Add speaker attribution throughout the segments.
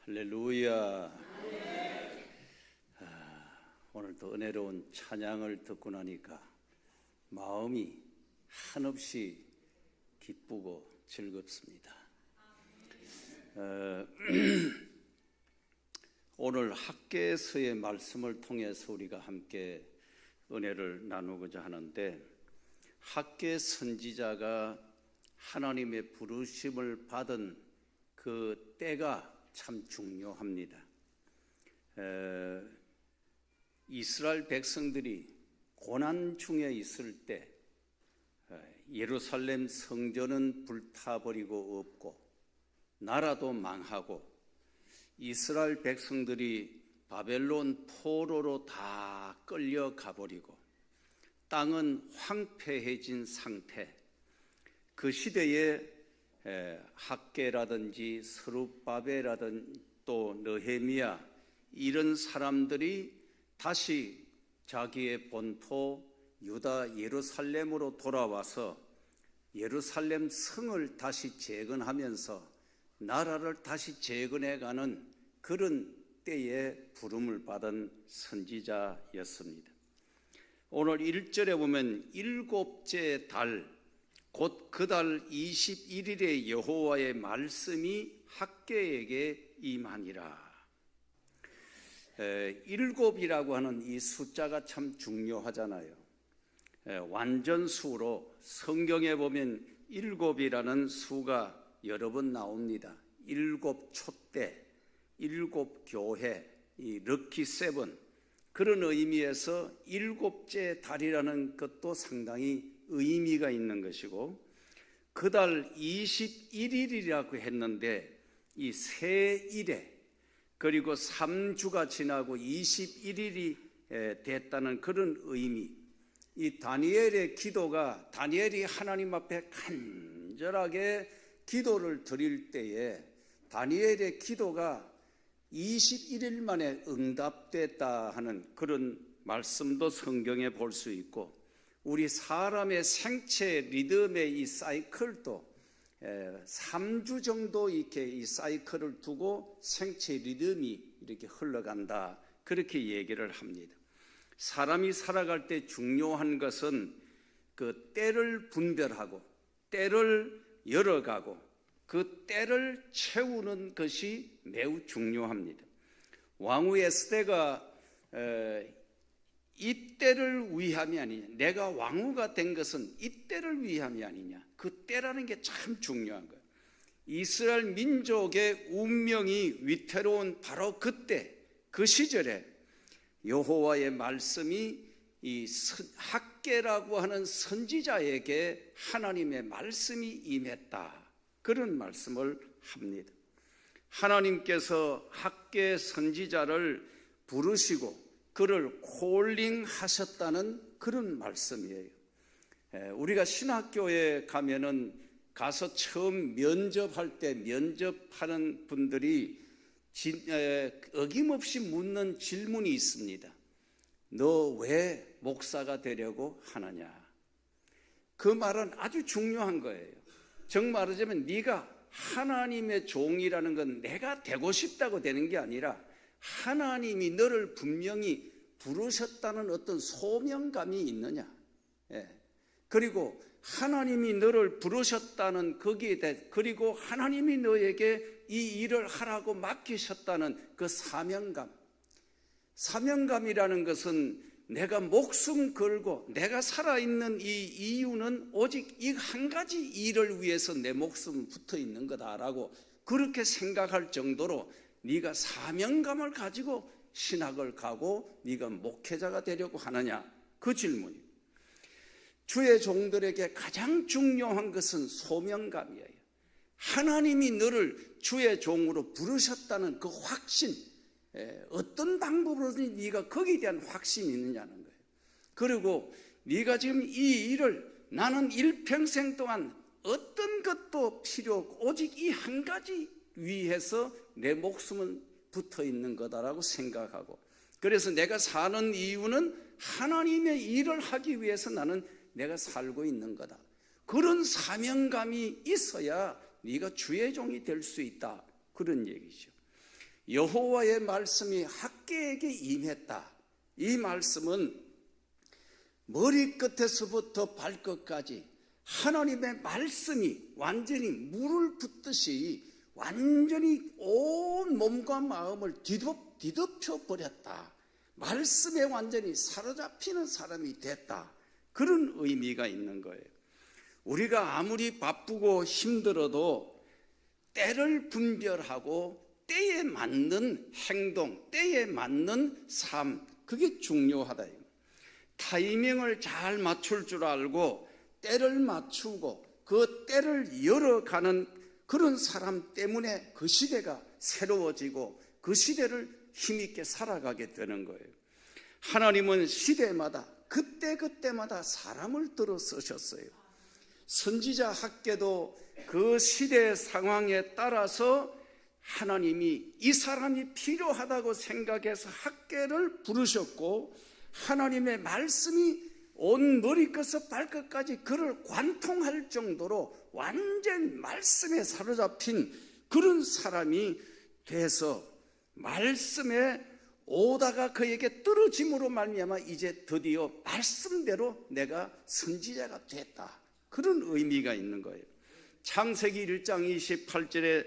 Speaker 1: 할렐루야. 오늘도 은혜로운 찬양을 듣고 나니까 마음이 한없이 기쁘고 즐겁습니다. 오늘 학개서의 말씀을 통해서 우리가 함께 은혜를 나누고자 하는데, 학개 선지자가 하나님의 부르심을 받은 그 때가 참 중요합니다. 이스라엘 백성들이 고난 중에 있을 때 예루살렘 성전은 불타버리고 없고 나라도 망하고 이스라엘 백성들이 바벨론 포로로 다 끌려가 버리고 땅은 황폐해진 상태, 그 시대에 학개라든지 스룹바벨이라든지 또 느헤미야, 이런 사람들이 다시 자기의 본토 유다 예루살렘으로 돌아와서 예루살렘 성을 다시 재건하면서 나라를 다시 재건해가는 그런 때에 부름을 받은 선지자였습니다. 오늘 1절에 보면 일곱째 달 곧 그 달 21일에 여호와의 말씀이 학개에게 임하니라. 일곱이라고 하는 이 숫자가 참 중요하잖아요. 완전수로 성경에 보면 일곱이라는 수가 여러 번 나옵니다. 일곱 촛대, 일곱 교회, 이 럭키 세븐, 그런 의미에서 일곱째 달이라는 것도 상당히 의미가 있는 것이고, 그 달 21일이라고 했는데 이 세 일에 그리고 3주가 지나고 21일이 됐다는 그런 의미, 이 다니엘의 기도가, 다니엘이 하나님 앞에 간절하게 기도를 드릴 때에 다니엘의 기도가 21일 만에 응답됐다 하는 그런 말씀도 성경에 볼 수 있고, 우리 사람의 생체 리듬의 이 사이클도 3주 정도 이렇게 이 사이클을 두고 생체 리듬이 이렇게 흘러간다, 그렇게 얘기를 합니다. 사람이 살아갈 때 중요한 것은 그 때를 분별하고 때를 열어가고 그 때를 채우는 것이 매우 중요합니다. 왕후 에스더가 이 때를 위함이 아니냐, 내가 왕후가 된 것은 이 때를 위함이 아니냐, 그 때라는 게 참 중요한 거예요. 이스라엘 민족의 운명이 위태로운 바로 그때, 그 시절에 여호와의 말씀이 이 학개라고 하는 선지자에게 하나님의 말씀이 임했다, 그런 말씀을 합니다. 하나님께서 학개 선지자를 부르시고 그를 콜링하셨다는 그런 말씀이에요. 우리가 신학교에 가면은 가서 처음 면접할 때 면접하는 분들이 어김없이 묻는 질문이 있습니다. 너 왜 목사가 되려고 하느냐? 그 말은 아주 중요한 거예요. 정말 말하자면 네가 하나님의 종이라는 건 내가 되고 싶다고 되는 게 아니라 하나님이 너를 분명히 부르셨다는 어떤 소명감이 있느냐. 그리고 하나님이 너를 부르셨다는 거기에 대해, 그리고 하나님이 너에게 이 일을 하라고 맡기셨다는 그 사명감. 사명감이라는 것은 내가 목숨 걸고 내가 살아있는 이 이유는 오직 이 한 가지 일을 위해서 내 목숨 붙어 있는 거다라고 그렇게 생각할 정도로 네가 사명감을 가지고 신학을 가고 네가 목회자가 되려고 하느냐, 그 질문이에요. 주의 종들에게 가장 중요한 것은 소명감이에요. 하나님이 너를 주의 종으로 부르셨다는 그 확신, 어떤 방법으로든 네가 거기에 대한 확신이 있느냐는 거예요. 그리고 네가 지금 이 일을, 나는 일평생 동안 어떤 것도 필요 없고 오직 이 한 가지 위해서 내 목숨은 붙어 있는 거다라고 생각하고, 그래서 내가 사는 이유는 하나님의 일을 하기 위해서 나는 내가 살고 있는 거다. 그런 사명감이 있어야 네가 주의 종이 될 수 있다, 그런 얘기죠. 여호와의 말씀이 학개에게 임했다. 이 말씀은 머리끝에서부터 발끝까지 하나님의 말씀이 완전히 물을 붓듯이 완전히 온 몸과 마음을 뒤덮여 버렸다. 말씀에 완전히 사로잡히는 사람이 됐다. 그런 의미가 있는 거예요. 우리가 아무리 바쁘고 힘들어도 때를 분별하고 때에 맞는 행동, 때에 맞는 삶, 그게 중요하다. 타이밍을 잘 맞출 줄 알고 때를 맞추고 그 때를 열어가는 그런 사람 때문에 그 시대가 새로워지고 그 시대를 힘있게 살아가게 되는 거예요. 하나님은 시대마다 그때마다 사람을 들어 쓰셨어요. 선지자 학개도 그 시대의 상황에 따라서 하나님이 이 사람이 필요하다고 생각해서 학개를 부르셨고, 하나님의 말씀이 온 머리끝에서 발끝까지 그를 관통할 정도로 완전 말씀에 사로잡힌 그런 사람이 돼서 말씀에 오다가 그에게 떨어짐으로 말미암아 이제 드디어 말씀대로 내가 선지자가 됐다. 그런 의미가 있는 거예요. 창세기 1장 28절에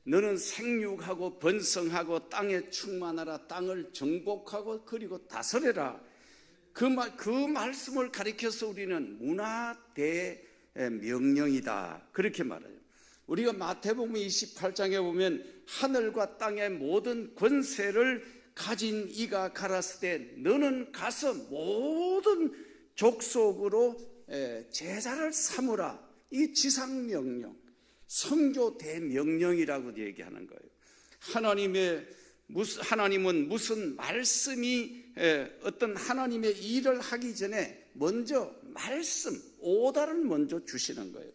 Speaker 1: 너는 생육하고 번성하고 땅에 충만하라, 땅을 정복하고 그리고 다스려라. 그 말씀을 가리켜서 우리는 문화대 명령이다. 그렇게 말해요. 우리가 마태복음 28장에 보면 하늘과 땅의 모든 권세를 가진 이가 가라스 때 너는 가서 모든 족속으로 제자를 삼으라. 이 지상명령, 선교 대명령이라고 얘기하는 거예요. 하나님은 무슨 말씀이 어떤 하나님의 일을 하기 전에 먼저 말씀, 오다를 먼저 주시는 거예요.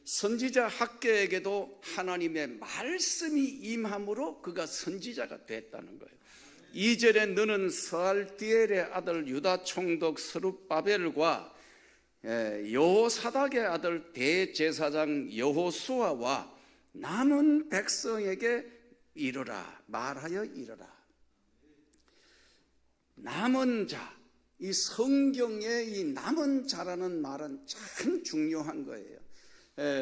Speaker 1: 선지자 학개에게도 하나님의 말씀이 임함으로 그가 선지자가 됐다는 거예요. 2절에 너는 스알디엘의 아들 유다 총독 스룹바벨과 여호사닥의 아들 대제사장 여호수아와 남은 백성에게 이르라, 말하여 이르라. 남은 자, 이 성경의 이 남은 자라는 말은 참 중요한 거예요.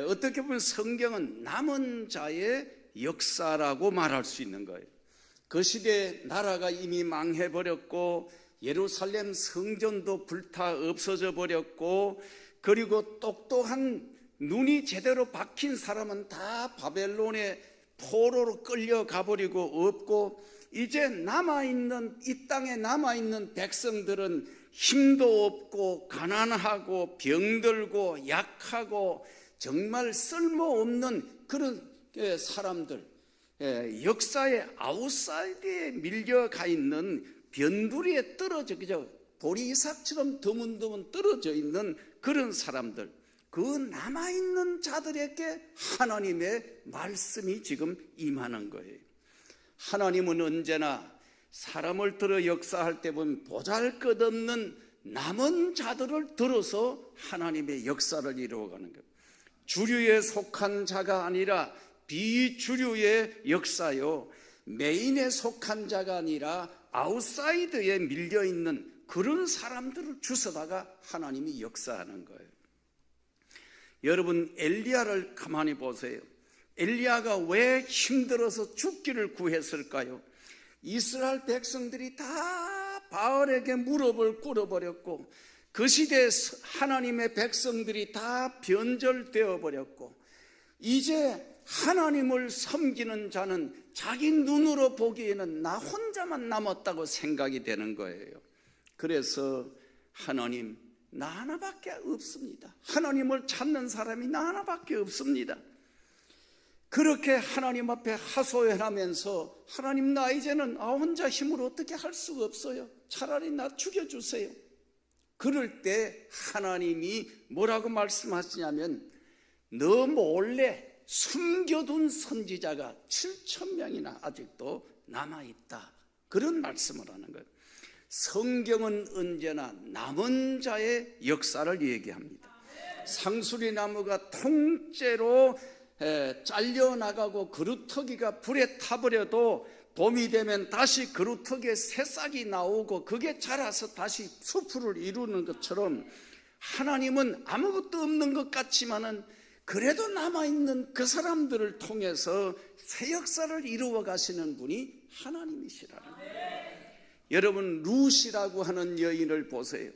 Speaker 1: 어떻게 보면 성경은 남은 자의 역사라고 말할 수 있는 거예요. 그 시대에 나라가 이미 망해버렸고 예루살렘 성전도 불타 없어져 버렸고, 그리고 똑똑한 눈이 제대로 박힌 사람은 다 바벨론의 포로로 끌려가 버리고 없고, 이제 남아있는 이 땅에 남아있는 백성들은 힘도 없고 가난하고 병들고 약하고 정말 쓸모없는 그런 사람들, 역사의 아웃사이드에 밀려가 있는 변두리에 떨어져 보리이삭처럼 드문드문 떨어져 있는 그런 사람들, 그 남아있는 자들에게 하나님의 말씀이 지금 임하는 거예요. 하나님은 언제나 사람을 들어 역사할 때 보면 보잘것없는 남은 자들을 들어서 하나님의 역사를 이루어가는 거예요. 주류에 속한 자가 아니라 비주류의 역사요, 메인에 속한 자가 아니라 아웃사이드에 밀려있는 그런 사람들을 주워다가 하나님이 역사하는 거예요. 여러분, 엘리야를 가만히 보세요. 엘리야가 왜 힘들어서 죽기를 구했을까요? 이스라엘 백성들이 다 바알에게 무릎을 꿇어버렸고, 그 시대에 하나님의 백성들이 다 변절되어 버렸고, 이제 하나님을 섬기는 자는 자기 눈으로 보기에는 나 혼자만 남았다고 생각이 되는 거예요. 그래서 하나님, 나 하나밖에 없습니다. 하나님을 찾는 사람이 나 하나밖에 없습니다. 그렇게 하나님 앞에 하소연하면서 하나님, 나 이제는 혼자 힘으로 어떻게 할 수가 없어요. 차라리 나 죽여주세요. 그럴 때 하나님이 뭐라고 말씀하시냐면, 너 몰래 숨겨둔 선지자가 7,000명이나 아직도 남아있다. 그런 말씀을 하는 거예요. 성경은 언제나 남은 자의 역사를 얘기합니다. 상수리 나무가 통째로 잘려나가고 그루터기가 불에 타버려도 봄이 되면 다시 그루터기에 새싹이 나오고 그게 자라서 다시 수풀을 이루는 것처럼 하나님은 아무것도 없는 것 같지만은 그래도 남아있는 그 사람들을 통해서 새 역사를 이루어 가시는 분이 하나님이시라는 거예요. 여러분, 룻이라고 하는 여인을 보세요.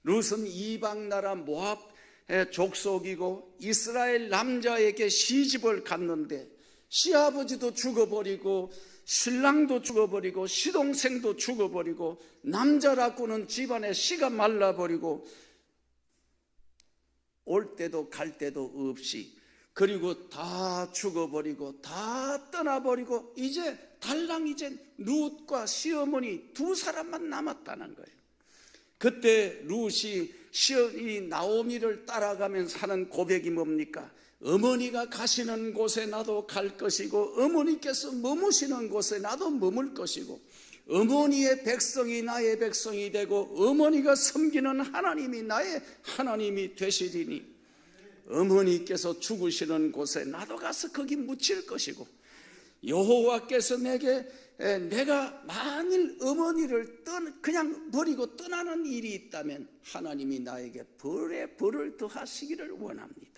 Speaker 1: 룻은 이방 나라 모압의 족속이고 이스라엘 남자에게 시집을 갔는데 시아버지도 죽어버리고 신랑도 죽어버리고 시동생도 죽어버리고 남자라고는 집안에 씨가 말라버리고 올 때도 갈 때도 없이, 그리고 다 죽어버리고 다 떠나버리고 이제 달랑 이제 룻과 시어머니 두 사람만 남았다는 거예요. 그때 룻이 시어머니 나오미를 따라가면서 하는 고백이 뭡니까? 어머니가 가시는 곳에 나도 갈 것이고 어머니께서 머무시는 곳에 나도 머물 것이고 어머니의 백성이 나의 백성이 되고 어머니가 섬기는 하나님이 나의 하나님이 되시리니 어머니께서 죽으시는 곳에 나도 가서 거기 묻힐 것이고 여호와께서 내가 만일 어머니를 그냥 버리고 떠나는 일이 있다면 하나님이 나에게 벌을 더하시기를 원합니다.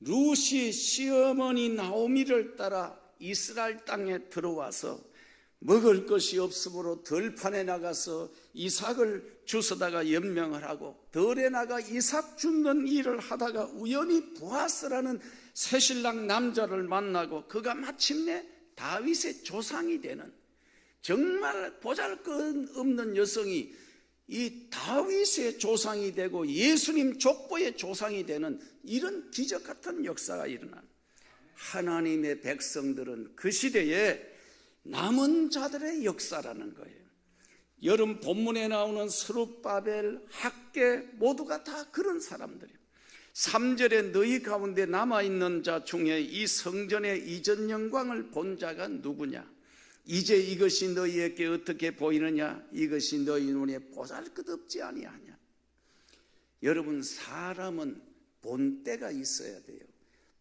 Speaker 1: 룻이 시어머니 나오미를 따라 이스라엘 땅에 들어와서 먹을 것이 없으므로 들판에 나가서 이삭을 주워다가 연명을 하고 들에 나가 이삭 줍는 일을 하다가 우연히 보아스라는 새신랑 남자를 만나고 그가 마침내 다윗의 조상이 되는, 정말 보잘것없는 여성이 이 다윗의 조상이 되고 예수님 족보의 조상이 되는 이런 기적 같은 역사가 일어난, 하나님의 백성들은 그 시대에 남은 자들의 역사라는 거예요. 여름 본문에 나오는 스룹바벨, 학개 모두가 다 그런 사람들이에요. 3절에 너희 가운데 남아있는 자 중에 이 성전의 이전 영광을 본 자가 누구냐? 이제 이것이 너희에게 어떻게 보이느냐? 이것이 너희 눈에 보잘것없지 아니하냐? 여러분, 사람은 본때가 있어야 돼요.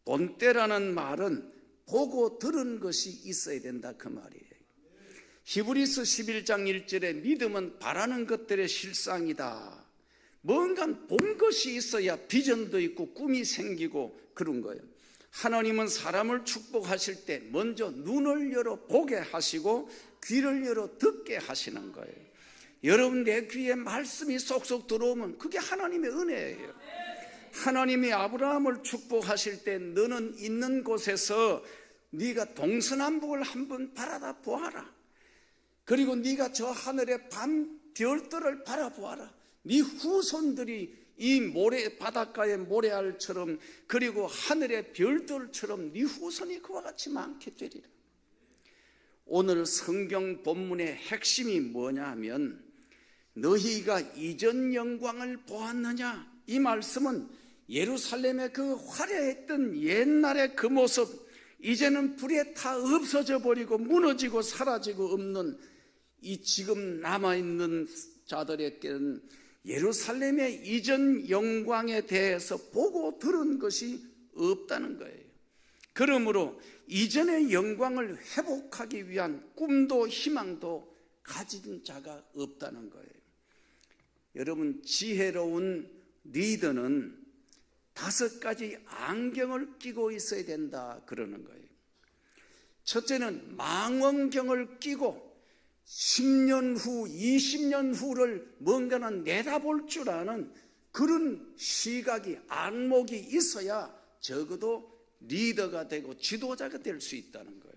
Speaker 1: 본때라는 말은 보고 들은 것이 있어야 된다, 그 말이에요. 히브리서 11장 1절에 믿음은 바라는 것들의 실상이다. 뭔가 본 것이 있어야 비전도 있고 꿈이 생기고 그런 거예요. 하나님은 사람을 축복하실 때 먼저 눈을 열어 보게 하시고 귀를 열어 듣게 하시는 거예요. 여러분, 내 귀에 말씀이 쏙쏙 들어오면 그게 하나님의 은혜예요. 하나님이 아브라함을 축복하실 때 너는 있는 곳에서 네가 동서남북을 한번 바라다 보아라. 그리고 네가 저 하늘의 밤 별들을 바라보아라. 네 후손들이 이 모래 바닷가의 모래알처럼 그리고 하늘의 별들처럼 네 후손이 그와 같이 많게 되리라. 오늘 성경 본문의 핵심이 뭐냐 하면 너희가 이전 영광을 보았느냐, 이 말씀은 예루살렘의 그 화려했던 옛날의 그 모습 이제는 불에 타 없어져 버리고 무너지고 사라지고 없는 이 지금 남아있는 자들에게는 예루살렘의 이전 영광에 대해서 보고 들은 것이 없다는 거예요. 그러므로 이전의 영광을 회복하기 위한 꿈도 희망도 가진 자가 없다는 거예요. 여러분, 지혜로운 리더는 5가지 안경을 끼고 있어야 된다 그러는 거예요. 첫째는 망원경을 끼고 10년 후, 20년 후를 뭔가는 내다볼 줄 아는 그런 시각이, 안목이 있어야 적어도 리더가 되고 지도자가 될 수 있다는 거예요.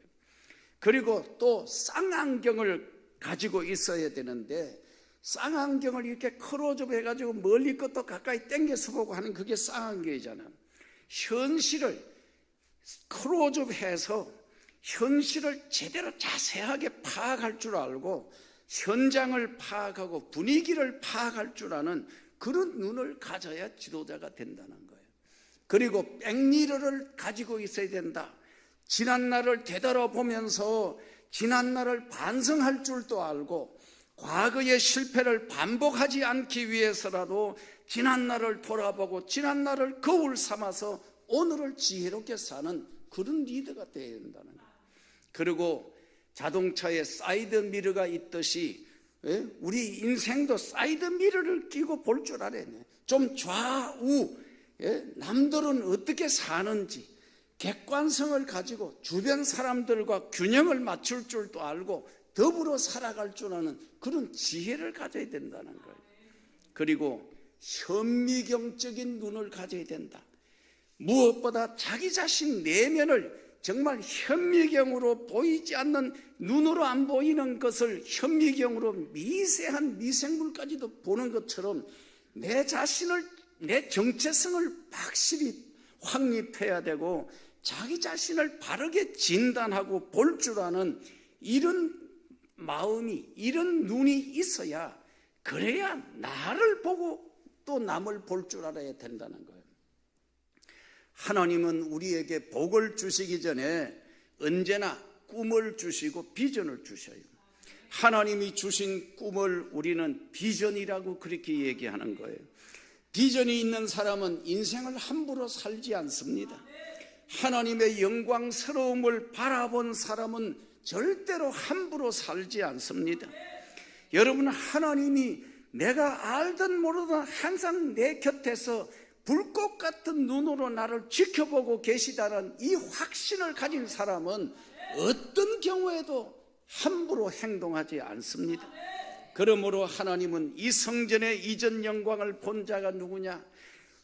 Speaker 1: 그리고 또 쌍안경을 가지고 있어야 되는데, 쌍안경을 이렇게 크로즈업 해가지고 멀리 것도 가까이 당겨서 보고 하는 그게 쌍안경이잖아요. 현실을 크로즈업 해서 현실을 제대로 자세하게 파악할 줄 알고 현장을 파악하고 분위기를 파악할 줄 아는 그런 눈을 가져야 지도자가 된다는 거예요. 그리고 백미러를 가지고 있어야 된다. 지난날을 되돌아보면서 지난날을 반성할 줄도 알고 과거의 실패를 반복하지 않기 위해서라도 지난날을 돌아보고 지난날을 거울 삼아서 오늘을 지혜롭게 사는 그런 리더가 되어야 된다는 거예요. 그리고 자동차에 사이드 미러가 있듯이 우리 인생도 사이드 미러를 끼고 볼 줄 알아야 돼. 좀 좌우 남들은 어떻게 사는지 객관성을 가지고 주변 사람들과 균형을 맞출 줄도 알고 더불어 살아갈 줄 아는 그런 지혜를 가져야 된다는 거예요. 그리고 현미경적인 눈을 가져야 된다. 무엇보다 자기 자신 내면을 정말 현미경으로 보이지 않는, 눈으로 안 보이는 것을 현미경으로 미세한 미생물까지도 보는 것처럼 내 자신을, 내 정체성을 확실히 확립해야 되고 자기 자신을 바르게 진단하고 볼 줄 아는 이런 마음이, 이런 눈이 있어야, 그래야 나를 보고 또 남을 볼 줄 알아야 된다는 거예요. 하나님은 우리에게 복을 주시기 전에 언제나 꿈을 주시고 비전을 주셔요. 하나님이 주신 꿈을 우리는 비전이라고 그렇게 얘기하는 거예요. 비전이 있는 사람은 인생을 함부로 살지 않습니다. 하나님의 영광스러움을 바라본 사람은 절대로 함부로 살지 않습니다. 여러분, 하나님이 내가 알든 모르든 항상 내 곁에서 불꽃 같은 눈으로 나를 지켜보고 계시다는 이 확신을 가진 사람은 어떤 경우에도 함부로 행동하지 않습니다. 그러므로 하나님은 이 성전의 이전 영광을 본 자가 누구냐?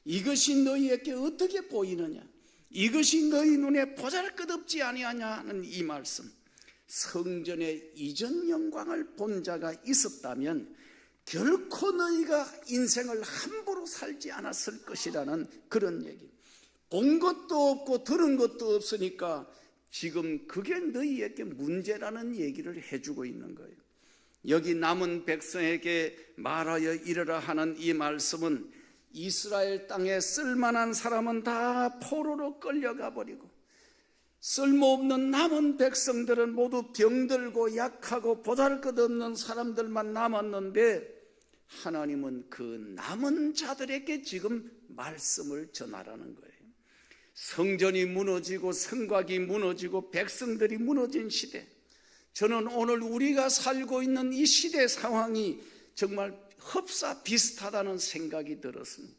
Speaker 1: 이것이 너희에게 어떻게 보이느냐? 이것이 너희 눈에 보잘것없지 아니하냐는 이 말씀. 성전의 이전 영광을 본 자가 있었다면 결코 너희가 인생을 함부로 살지 않았을 것이라는 그런 얘기. 본 것도 없고 들은 것도 없으니까 지금 그게 너희에게 문제라는 얘기를 해주고 있는 거예요. 여기 남은 백성에게 말하여 이르라 하는 이 말씀은 이스라엘 땅에 쓸만한 사람은 다 포로로 끌려가 버리고 쓸모없는 남은 백성들은 모두 병들고 약하고 보잘것없는 사람들만 남았는데 하나님은 그 남은 자들에게 지금 말씀을 전하라는 거예요. 성전이 무너지고 성곽이 무너지고 백성들이 무너진 시대, 저는 오늘 우리가 살고 있는 이 시대 상황이 정말 흡사 비슷하다는 생각이 들었습니다.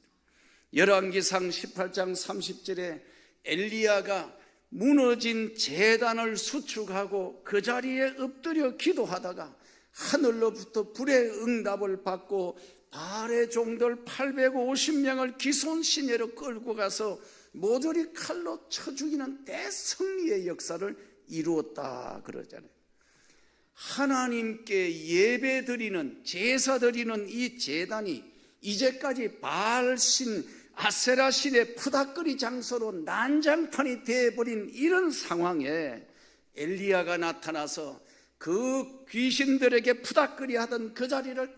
Speaker 1: 열왕기상 18장 30절에 엘리야가 무너진 제단을 수축하고 그 자리에 엎드려 기도하다가 하늘로부터 불의 응답을 받고 바알의 종들 850명을 기손 시내로 끌고 가서 모조리 칼로 쳐 죽이는 대승리의 역사를 이루었다 그러잖아요. 하나님께 예배 드리는, 제사 드리는 이 제단이 이제까지 바알신, 아세라신의 푸닥거리 장소로 난장판이 되어버린 이런 상황에 엘리야가 나타나서 그 귀신들에게 푸닥거리 하던 그 자리를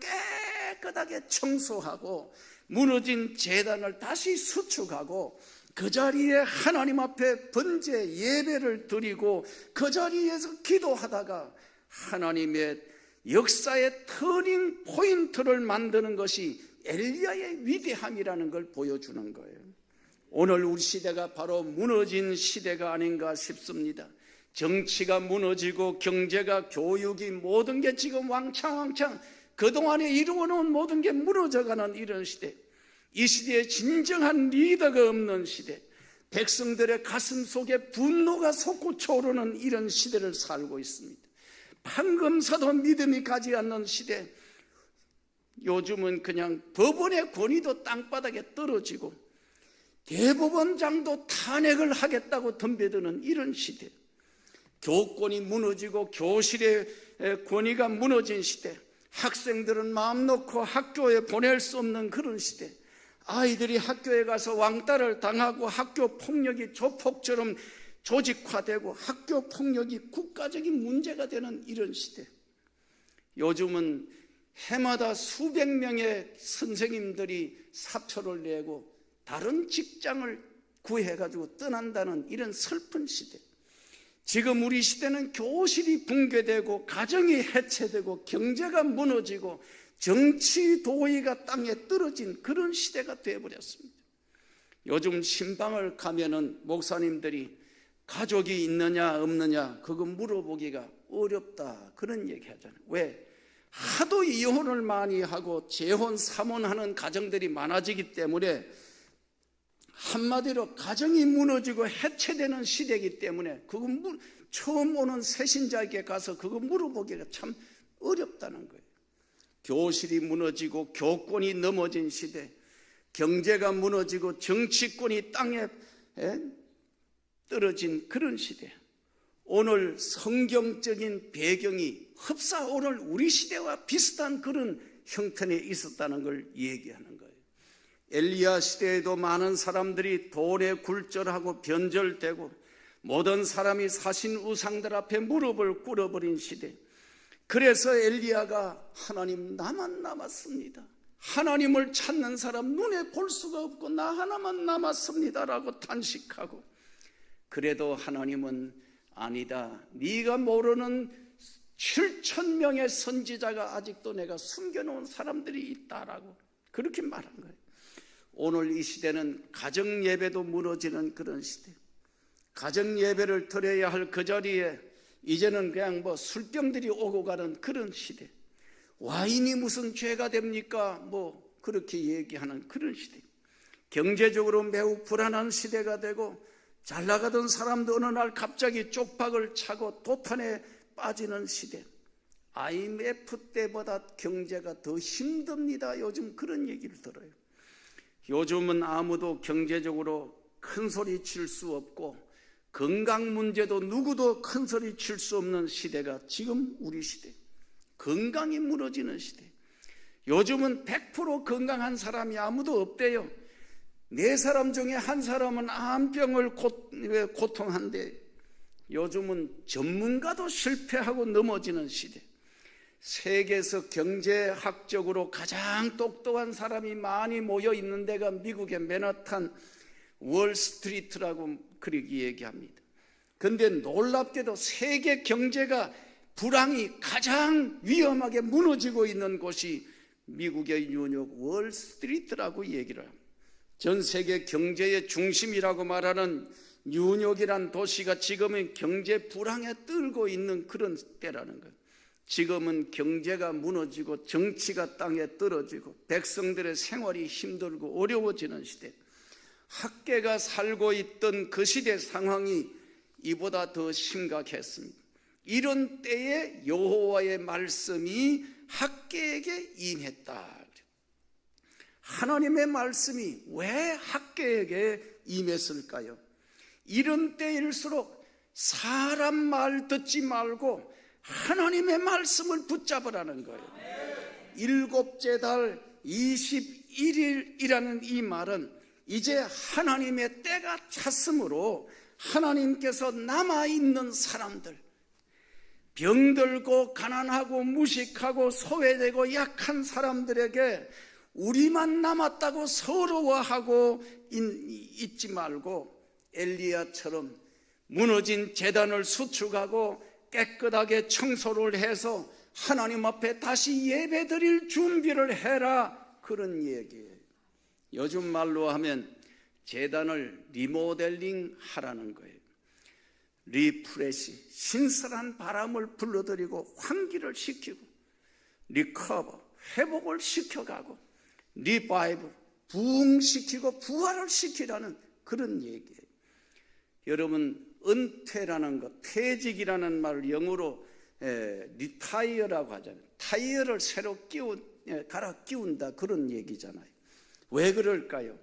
Speaker 1: 깨끗하게 청소하고 무너진 제단을 다시 수축하고 그 자리에 하나님 앞에 번제 예배를 드리고 그 자리에서 기도하다가 하나님의 역사의 터닝 포인트를 만드는 것이 엘리야의 위대함이라는 걸 보여주는 거예요. 오늘 우리 시대가 바로 무너진 시대가 아닌가 싶습니다. 정치가 무너지고 경제가, 교육이, 모든 게 지금 왕창 그동안에 이루어놓은 모든 게 무너져가는 이런 시대, 이 시대에 진정한 리더가 없는 시대, 백성들의 가슴 속에 분노가 솟구쳐 오르는 이런 시대를 살고 있습니다. 판검사도 믿음이 가지 않는 시대, 요즘은 그냥 법원의 권위도 땅바닥에 떨어지고 대법원장도 탄핵을 하겠다고 덤벼드는 이런 시대, 교권이 무너지고 교실의 권위가 무너진 시대, 학생들은 마음 놓고 학교에 보낼 수 없는 그런 시대, 아이들이 학교에 가서 왕따를 당하고 학교 폭력이 조폭처럼 조직화되고 학교 폭력이 국가적인 문제가 되는 이런 시대, 요즘은 해마다 수백 명의 선생님들이 사표를 내고 다른 직장을 구해가지고 떠난다는 이런 슬픈 시대, 지금 우리 시대는 교실이 붕괴되고 가정이 해체되고 경제가 무너지고 정치 도의가 땅에 떨어진 그런 시대가 되어버렸습니다. 요즘 신방을 가면은 목사님들이 가족이 있느냐 없느냐 그거 물어보기가 어렵다, 그런 얘기 하잖아요. 왜? 하도 이혼을 많이 하고 재혼 삼혼하는 가정들이 많아지기 때문에, 한마디로 가정이 무너지고 해체되는 시대이기 때문에 그거 처음 오는 새신자에게 가서 그거 물어보기가 참 어렵다는 거예요. 교실이 무너지고 교권이 넘어진 시대, 경제가 무너지고 정치권이 땅에 떨어진 그런 시대, 오늘 성경적인 배경이 흡사 오늘 우리 시대와 비슷한 그런 형편에 있었다는 걸 얘기하는 거예요. 엘리야 시대에도 많은 사람들이 돈에 굴절하고 변절되고 모든 사람이 사신 우상들 앞에 무릎을 꿇어버린 시대, 그래서 엘리야가 하나님 나만 남았습니다, 하나님을 찾는 사람 눈에 볼 수가 없고 나 하나만 남았습니다라고 탄식하고, 그래도 하나님은 아니다, 네가 모르는 7,000명의 선지자가 아직도 내가 숨겨놓은 사람들이 있다라고 그렇게 말한 거예요. 오늘 이 시대는 가정 예배도 무너지는 그런 시대, 가정 예배를 드려야 할 그 자리에 이제는 그냥 술병들이 오고 가는 그런 시대, 와인이 무슨 죄가 됩니까? 그렇게 얘기하는 그런 시대, 경제적으로 매우 불안한 시대가 되고 잘 나가던 사람도 어느 날 갑자기 쪽박을 차고 도탄에 빠지는 시대, IMF 때보다 경제가 더 힘듭니다, 요즘 그런 얘기를 들어요. 요즘은 아무도 경제적으로 큰 소리 칠 수 없고 건강 문제도 누구도 큰 소리 칠 수 없는 시대가 지금 우리 시대, 건강이 무너지는 시대. 요즘은 100% 건강한 사람이 아무도 없대요. 4사람 중에 1사람은 암병을 고통한대. 요즘은 전문가도 실패하고 넘어지는 시대, 세계에서 경제학적으로 가장 똑똑한 사람이 많이 모여 있는 데가 미국의 맨하탄 월스트리트라고 그렇게 얘기합니다. 그런데 놀랍게도 세계 경제가 불황이 가장 위험하게 무너지고 있는 곳이 미국의 뉴욕 월스트리트라고 얘기를 합니다. 전 세계 경제의 중심이라고 말하는 뉴욕이란 도시가 지금은 경제 불황에 떨고 있는 그런 때라는 거예요. 지금은 경제가 무너지고 정치가 땅에 떨어지고 백성들의 생활이 힘들고 어려워지는 시대, 학계가 살고 있던 그 시대 상황이 이보다 더 심각했습니다. 이런 때에 여호와의 말씀이 학계에게 임했다. 하나님의 말씀이 왜 학계에게 임했을까요? 이런 때일수록 사람 말 듣지 말고 하나님의 말씀을 붙잡으라는 거예요. 7째 달 21일이라는 이 말은 이제 하나님의 때가 찼으므로 하나님께서 남아있는 사람들, 병들고 가난하고 무식하고 소외되고 약한 사람들에게 우리만 남았다고 서러워하고 있지 말고 엘리야처럼 무너진 제단을 수축하고 깨끗하게 청소를 해서 하나님 앞에 다시 예배드릴 준비를 해라, 그런 얘기예요. 요즘 말로 하면 제단을 리모델링 하라는 거예요. 리프레시, 신선한 바람을 불러들이고 환기를 시키고, 리커버, 회복을 시켜가고, 리바이브, 부흥시키고 부활을 시키라는 그런 얘기예요. 여러분, 은퇴라는 것, 퇴직이라는 말을 영어로 리타이어라고 하잖아요. 타이어를 새로 갈아 끼운다, 그런 얘기잖아요. 왜 그럴까요?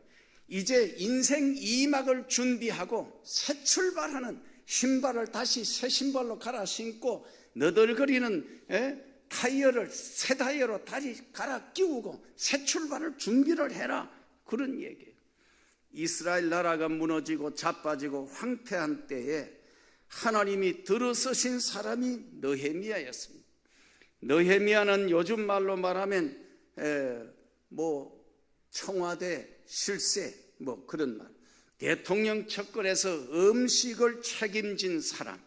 Speaker 1: 이제 인생 2막을 준비하고 새 출발하는, 신발을 다시 새 신발로 갈아 신고 너덜거리는 타이어를 새 타이어로 다시 갈아 끼우고 새 출발을 준비를 해라, 그런 얘기예요. 이스라엘 나라가 무너지고 자빠지고 황폐한 때에 하나님이 들어서신 사람이 느헤미야였습니다. 느헤미야는 요즘 말로 말하면 청와대 실세 그런 말, 대통령 측근에서 음식을 책임진 사람,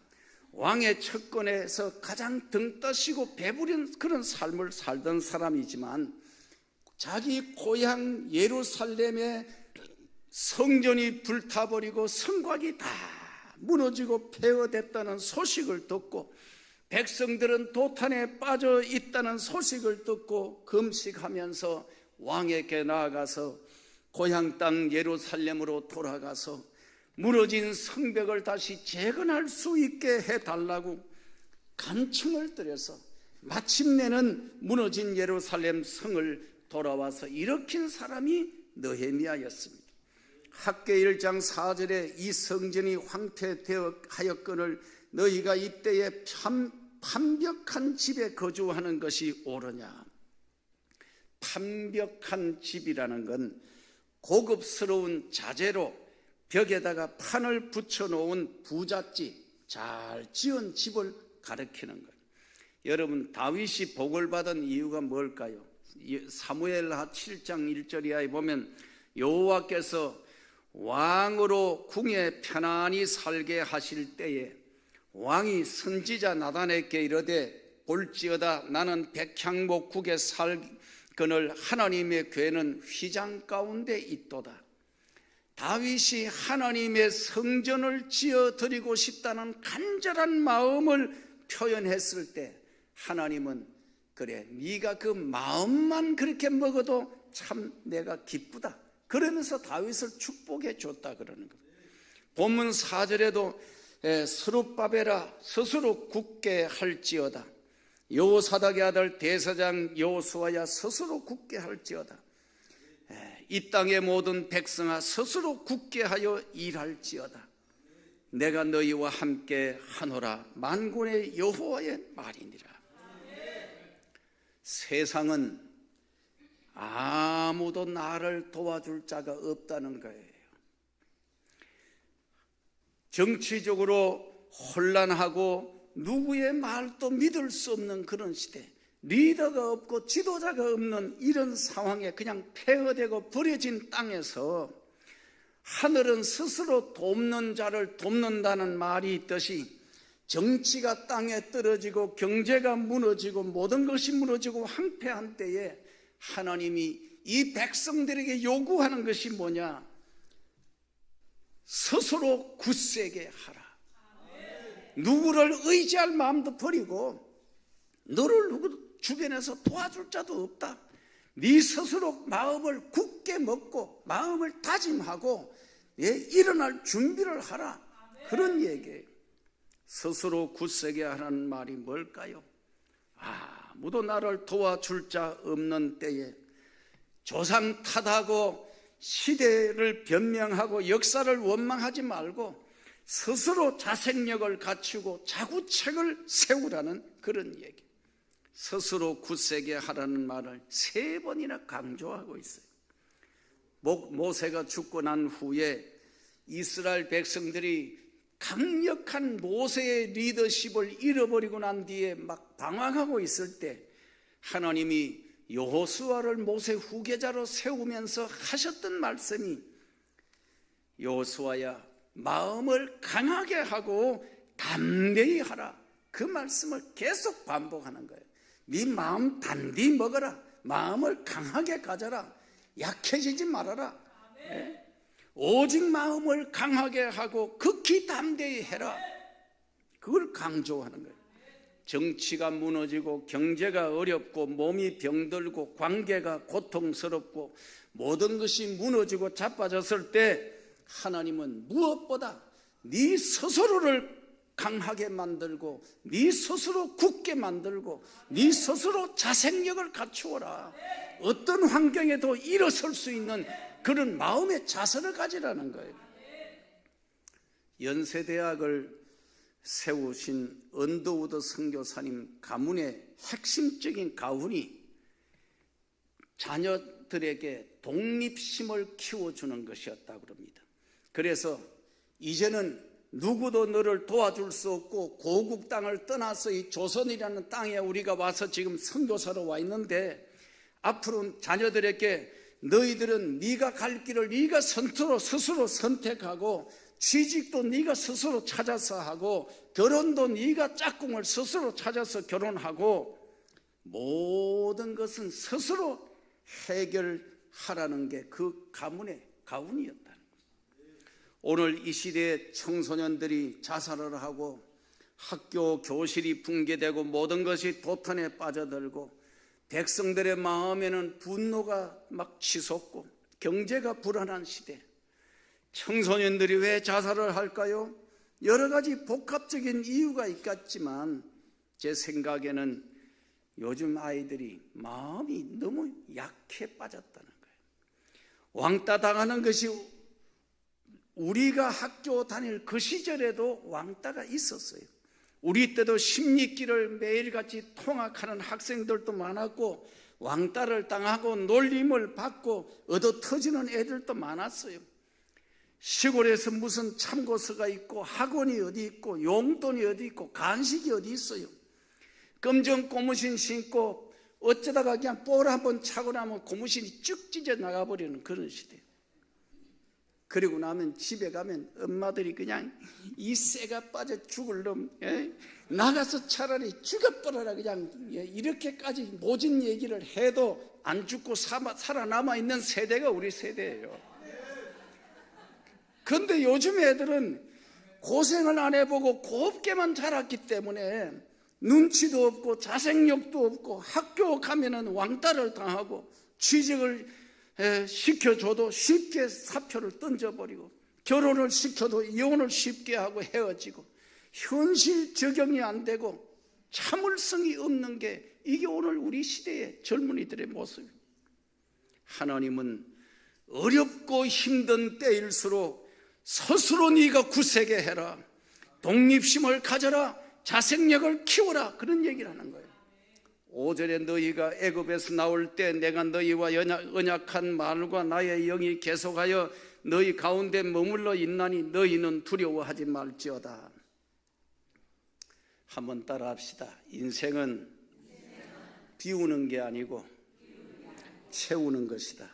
Speaker 1: 왕의 측근에서 가장 등 떠시고 배부른 그런 삶을 살던 사람이지만 자기 고향 예루살렘에 성전이 불타버리고 성곽이 다 무너지고 폐허됐다는 소식을 듣고 백성들은 도탄에 빠져 있다는 소식을 듣고 금식하면서 왕에게 나아가서 고향 땅 예루살렘으로 돌아가서 무너진 성벽을 다시 재건할 수 있게 해달라고 간청을 드려서 마침내는 무너진 예루살렘 성을 돌아와서 일으킨 사람이 느헤미야였습니다. 학개 1장 4절에 이 성전이 황폐되어 하였거늘 너희가 이때에 판벽한 집에 거주하는 것이 옳으냐. 판벽한 집이라는 건 고급스러운 자재로 벽에다가 판을 붙여놓은 부잣집, 잘 지은 집을 가리키는 거예요. 여러분, 다윗이 복을 받은 이유가 뭘까요? 사무엘하 7장 1절 이하에 보면 여호와께서 왕으로 궁에 편안히 살게 하실 때에 왕이 선지자 나단에게 이르되 볼지어다 나는 백향목국에 살거늘 하나님의 궤는 휘장 가운데 있도다. 다윗이 하나님의 성전을 지어드리고 싶다는 간절한 마음을 표현했을 때 하나님은 그래 네가 그 마음만 그렇게 먹어도 참 내가 기쁘다 그러면서 다윗을 축복해 줬다 그러는 겁니다. 본문 4절에도 스룹바벨아 스스로 굳게 할지어다. 여호사닥의 아들 대사장 여호수아야 스스로 굳게 할지어다. 이 땅의 모든 백성아 스스로 굳게 하여 일할지어다. 내가 너희와 함께 하노라. 만군의 여호와의 말이니라. 세상은 아무도 나를 도와줄 자가 없다는 거예요. 정치적으로 혼란하고 누구의 말도 믿을 수 없는 그런 시대, 리더가 없고 지도자가 없는 이런 상황에 그냥 폐허되고 버려진 땅에서 하늘은 스스로 돕는 자를 돕는다는 말이 있듯이 정치가 땅에 떨어지고 경제가 무너지고 모든 것이 무너지고 황폐한 때에 하나님이 이 백성들에게 요구하는 것이 뭐냐? 스스로 굳세게 하라. 누구를 의지할 마음도 버리고 너를 누구 주변에서 도와줄 자도 없다. 네 스스로 마음을 굳게 먹고 마음을 다짐하고 일어날 준비를 하라. 그런 얘기예요. 스스로 굳세게 하라는 말이 뭘까요? 아무도 나를 도와줄 자 없는 때에 조상 탓하고 시대를 변명하고 역사를 원망하지 말고 스스로 자생력을 갖추고 자구책을 세우라는 그런 얘기. 스스로 굳세게 하라는 말을 3번이나 강조하고 있어요. 모세가 죽고 난 후에 이스라엘 백성들이 강력한 모세의 리더십을 잃어버리고 난 뒤에 막 방황하고 있을 때 하나님이 여호수아를 모세 후계자로 세우면서 하셨던 말씀이 여호수아야 마음을 강하게 하고 담대히 하라. 그 말씀을 계속 반복하는 거예요. 네 마음 단디 먹어라. 마음을 강하게 가져라. 약해지지 말아라. 네? 오직 마음을 강하게 하고 극히 담대히 해라. 그걸 강조하는 거예요. 정치가 무너지고 경제가 어렵고 몸이 병들고 관계가 고통스럽고 모든 것이 무너지고 자빠졌을 때 하나님은 무엇보다 네 스스로를 강하게 만들고 네 스스로 굳게 만들고 네 스스로 자생력을 갖추어라. 어떤 환경에도 일어설 수 있는 그런 마음의 자세를 가지라는 거예요. 연세대학을 세우신 언더우드 선교사님 가문의 핵심적인 가훈이 자녀들에게 독립심을 키워주는 것이었다고 합니다. 그래서 이제는 누구도 너를 도와줄 수 없고 고국 땅을 떠나서 이 조선이라는 땅에 우리가 와서 지금 선교사로 와 있는데 앞으로 자녀들에게 너희들은 네가 갈 길을 네가 스스로 선택하고 취직도 네가 스스로 찾아서 하고 결혼도 네가 짝꿍을 스스로 찾아서 결혼하고 모든 것은 스스로 해결하라는 게 그 가문의 가훈이었다는 거예요. 오늘 이 시대에 청소년들이 자살을 하고 학교 교실이 붕괴되고 모든 것이 도탄에 빠져들고 백성들의 마음에는 분노가 막 치솟고 경제가 불안한 시대, 청소년들이 왜 자살을 할까요? 여러 가지 복합적인 이유가 있겠지만 제 생각에는 요즘 아이들이 마음이 너무 약해 빠졌다는 거예요. 왕따 당하는 것이 우리가 학교 다닐 그 시절에도 왕따가 있었어요. 우리 때도 심리기를 매일같이 통학하는 학생들도 많았고 왕따를 당하고 놀림을 받고 얻어 터지는 애들도 많았어요. 시골에서 무슨 참고서가 있고 학원이 어디 있고 용돈이 어디 있고 간식이 어디 있어요. 검정 고무신 신고 어쩌다가 그냥 볼 한번 차고 나면 고무신이 쭉 찢어 나가버리는 그런 시대. 그리고 나면 집에 가면 엄마들이 그냥 이 쇠가 빠져 죽을 놈, 나가서 차라리 죽어버려라 그냥 이렇게까지 모진 얘기를 해도 안 죽고 살아남아 있는 세대가 우리 세대예요. 그런데 요즘 애들은 고생을 안 해보고 곱게만 자랐기 때문에 눈치도 없고 자생력도 없고 학교 가면은 왕따를 당하고 취직을 시켜줘도 쉽게 사표를 던져버리고 결혼을 시켜도 이혼을 쉽게 하고 헤어지고 현실 적용이 안 되고 참을성이 없는 게 이게 오늘 우리 시대의 젊은이들의 모습입니다. 하나님은 어렵고 힘든 때일수록 스스로 네가 굳세게 해라, 독립심을 가져라, 자생력을 키워라, 그런 얘기를 하는 거예요. 5절에 너희가 애굽에서 나올 때 내가 너희와 언약한 말과 나의 영이 계속하여 너희 가운데 머물러 있나니 너희는 두려워하지 말지어다. 한번 따라 합시다. 인생은 비우는 게 아니고 채우는 것이다.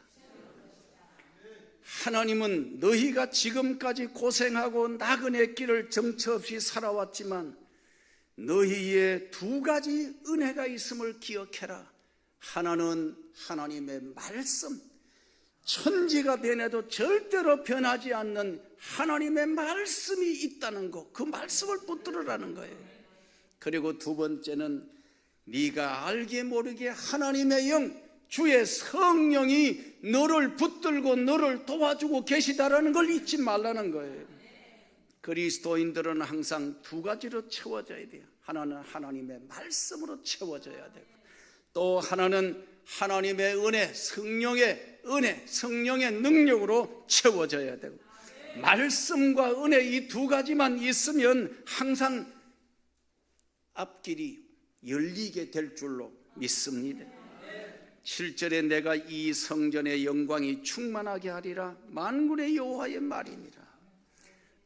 Speaker 1: 하나님은 너희가 지금까지 고생하고 나그네 길을 정처 없이 살아왔지만 너희의 두 가지 은혜가 있음을 기억해라. 하나는 하나님의 말씀, 천지가 변해도 절대로 변하지 않는 하나님의 말씀이 있다는 거, 그 말씀을 붙들으라는 거예요. 그리고 두 번째는 네가 알게 모르게 하나님의 영, 주의 성령이 너를 붙들고 너를 도와주고 계시다라는 걸 잊지 말라는 거예요. 그리스도인들은 항상 두 가지로 채워져야 돼요. 하나는 하나님의 말씀으로 채워져야 되고 또 하나는 하나님의 은혜, 성령의 은혜, 성령의 능력으로 채워져야 되고 말씀과 은혜 이 두 가지만 있으면 항상 앞길이 열리게 될 줄로 믿습니다. 7절에 내가 이 성전의 영광이 충만하게 하리라 만군의 여호와의 말이니라.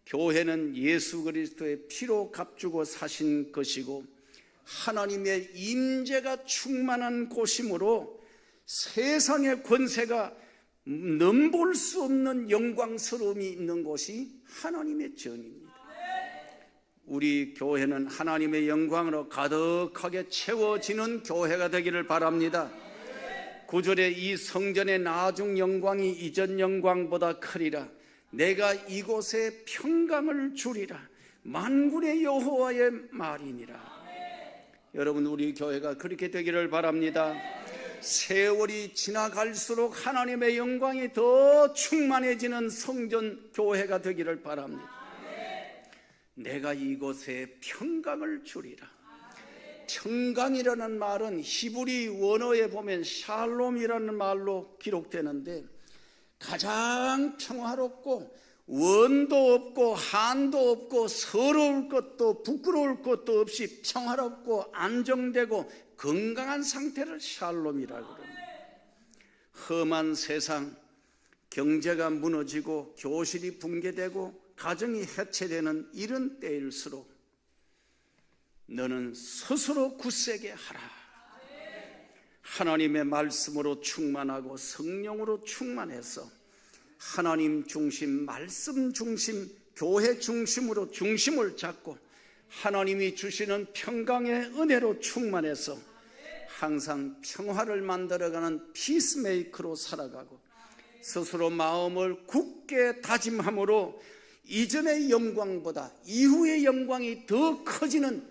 Speaker 1: 교회는 예수 그리스도의 피로 값주고 사신 것이고 하나님의 임재가 충만한 곳이므로 세상의 권세가 넘볼 수 없는 영광스러움이 있는 곳이 하나님의 전입니다. 우리 교회는 하나님의 영광으로 가득하게 채워지는 교회가 되기를 바랍니다. 9절에 이 성전의 나중 영광이 이전 영광보다 크리라. 내가 이곳에 평강을 주리라. 만군의 여호와의 말이니라. 여러분, 우리 교회가 그렇게 되기를 바랍니다. 세월이 지나갈수록 하나님의 영광이 더 충만해지는 성전 교회가 되기를 바랍니다. 내가 이곳에 평강을 주리라. 평강이라는 말은 히브리 원어에 보면 샬롬이라는 말로 기록되는데 가장 평화롭고 원도 없고 한도 없고 서러울 것도 부끄러울 것도 없이 평화롭고 안정되고 건강한 상태를 샬롬이라고 합니다. 험한 세상, 경제가 무너지고 교실이 붕괴되고 가정이 해체되는 이런 때일수록 너는 스스로 굳세게 하라. 하나님의 말씀으로 충만하고 성령으로 충만해서 하나님 중심, 말씀 중심, 교회 중심으로 중심을 잡고 하나님이 주시는 평강의 은혜로 충만해서 항상 평화를 만들어가는 피스메이커로 살아가고 스스로 마음을 굳게 다짐함으로 이전의 영광보다 이후의 영광이 더 커지는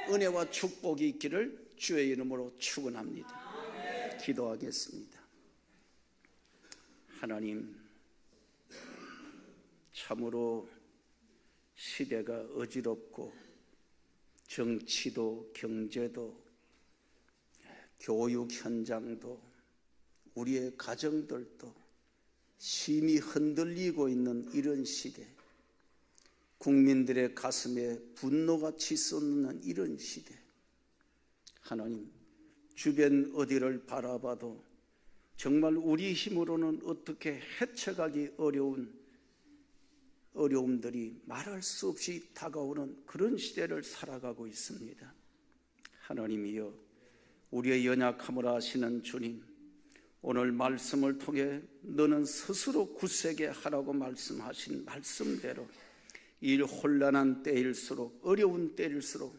Speaker 1: 은혜와 축복이 있기를 주의 이름으로 축원합니다. 기도하겠습니다. 하나님, 참으로 시대가 어지럽고 정치도 경제도 교육 현장도 우리의 가정들도 심히 흔들리고 있는 이런 시대, 국민들의 가슴에 분노가 치솟는 이런 시대, 하나님, 주변 어디를 바라봐도 정말 우리 힘으로는 어떻게 헤쳐가기 어려운 어려움들이 말할 수 없이 다가오는 그런 시대를 살아가고 있습니다. 하나님이여, 우리의 연약함을 아시는 주님, 오늘 말씀을 통해 너는 스스로 굳세게 하라고 말씀하신 말씀대로 이 혼란한 때일수록, 어려운 때일수록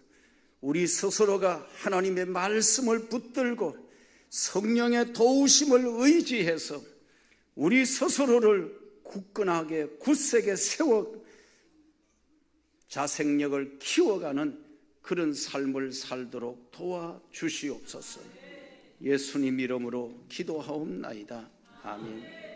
Speaker 1: 우리 스스로가 하나님의 말씀을 붙들고 성령의 도우심을 의지해서 우리 스스로를 굳건하게 굳세게 세워 자생력을 키워가는 그런 삶을 살도록 도와주시옵소서. 예수님 이름으로 기도하옵나이다. 아멘.